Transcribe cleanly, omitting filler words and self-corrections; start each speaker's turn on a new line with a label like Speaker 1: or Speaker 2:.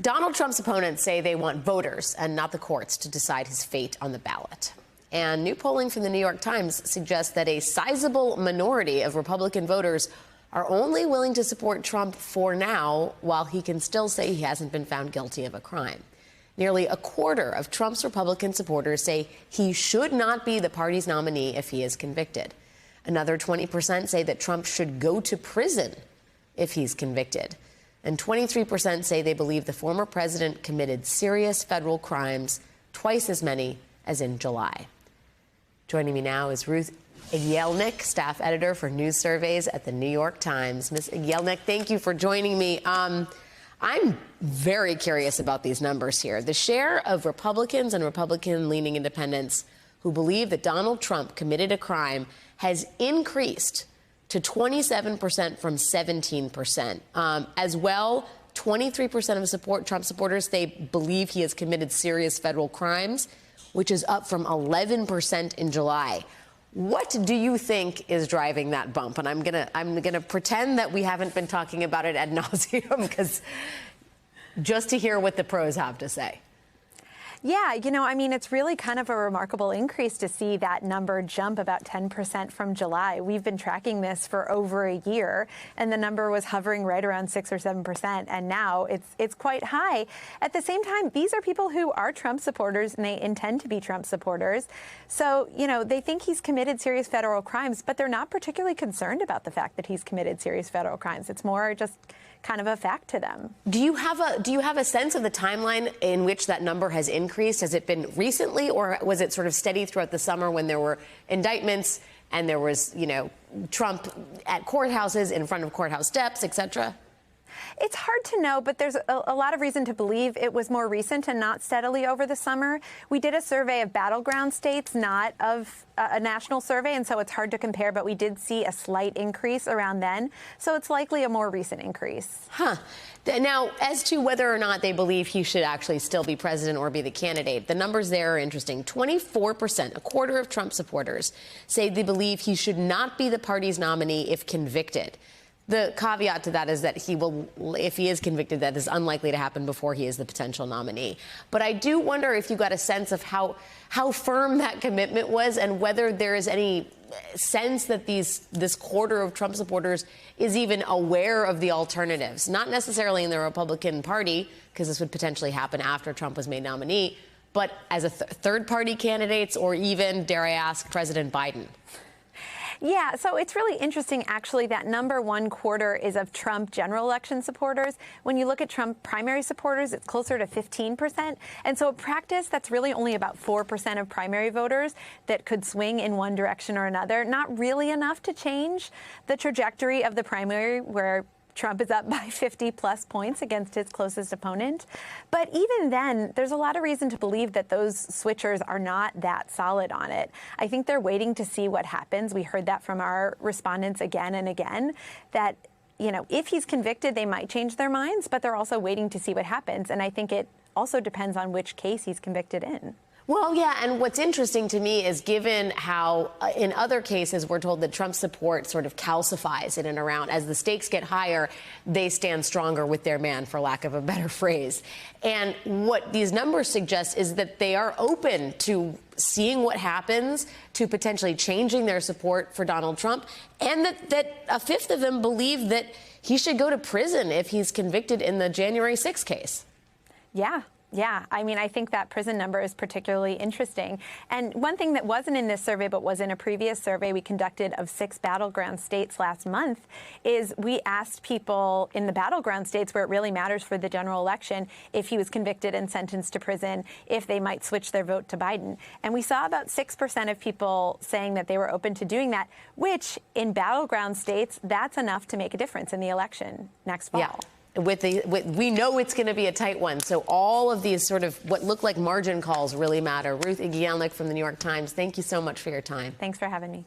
Speaker 1: Donald Trump's opponents say they want voters and not the courts to decide his fate on the ballot. And new polling from the New York Times suggests that a sizable minority of Republican voters are only willing to support Trump for now, while he can still say he hasn't been found guilty of a crime. Nearly a quarter of Trump's Republican supporters say he should not be the party's nominee if he is convicted. Another 20% say that Trump should go to prison if he's convicted. And 23% say they believe the former president committed serious federal crimes, twice as many as in July. Joining me now is Ruth Igielnik, staff editor for news surveys at the New York Times. Ms. Igielnik, thank you for joining me. I'm very curious about these numbers here. The share of Republicans and Republican-leaning independents who believe that Donald Trump committed a crime has increased to 27% from 17%. As well, 23% of Trump supporters, they believe he has committed serious federal crimes, which is up from 11% in July. What do you think is driving that bump? And I'm gonna pretend that we haven't been talking about it ad nauseum, because just to hear what the pros have to say.
Speaker 2: Yeah, it's really kind of a remarkable increase to see that number jump about 10% from July. We've been tracking this for over a year, and the number was hovering right around 6 or 7%, and now it's quite high. At the same time, these are people who are Trump supporters, and they intend to be Trump supporters. So, they think he's committed serious federal crimes, but they're not particularly concerned about the fact that he's committed serious federal crimes. It's more just kind of a fact to them.
Speaker 1: Do you have a sense of the timeline in which that number has increased? Has it been recently, or was it sort of steady throughout the summer when there were indictments and there was, Trump at courthouses, in front of courthouse steps, et cetera?
Speaker 2: It's hard to know, but there's a lot of reason to believe it was more recent and not steadily over the summer. We did a survey of battleground states, not of a national survey, and so it's hard to compare, but we did see a slight increase around then. So it's likely a more recent increase.
Speaker 1: Now, as to whether or not they believe he should actually still be president or be the candidate, the numbers there are interesting. 24%, a quarter of Trump supporters, say they believe he should not be the party's nominee if convicted. The caveat to that is that he will, if he is convicted, that is unlikely to happen before he is the potential nominee. But I do wonder if you got a sense of how firm that commitment was, and whether there is any sense that this quarter of Trump supporters is even aware of the alternatives, not necessarily in the Republican Party, because this would potentially happen after Trump was made nominee, but as a third-party candidates, or even, dare I ask, President Biden.
Speaker 2: Yeah, so it's really interesting, actually, that number one quarter is of Trump general election supporters. When you look at Trump primary supporters, it's closer to 15%. And so in practice, that's really only about 4% of primary voters that could swing in one direction or another. Not really enough to change the trajectory of the primary, where Trump is up by 50-plus points against his closest opponent. But even then, there's a lot of reason to believe that those switchers are not that solid on it. I think they're waiting to see what happens. We heard that from our respondents again and again, that if he's convicted, they might change their minds, but they're also waiting to see what happens. And I think it also depends on which case he's convicted in.
Speaker 1: Well, yeah, and what's interesting to me is, given how in other cases we're told that Trump's support sort of calcifies in and around, as the stakes get higher, they stand stronger with their man, for lack of a better phrase. And what these numbers suggest is that they are open to seeing what happens, to potentially changing their support for Donald Trump, and that a fifth of them believe that he should go to prison if he's convicted in the January 6th case.
Speaker 2: Yeah, I think that prison number is particularly interesting. And one thing that wasn't in this survey but was in a previous survey we conducted of 6 battleground states last month is we asked people in the battleground states, where it really matters for the general election, if he was convicted and sentenced to prison, if they might switch their vote to Biden. And we saw about 6% of people saying that they were open to doing that, which in battleground states, that's enough to make a difference in the election next fall.
Speaker 1: Yeah. We know it's going to be a tight one. So all of these sort of what look like margin calls really matter. Ruth Igielnik from the New York Times, thank you so much for your time.
Speaker 2: Thanks for having me.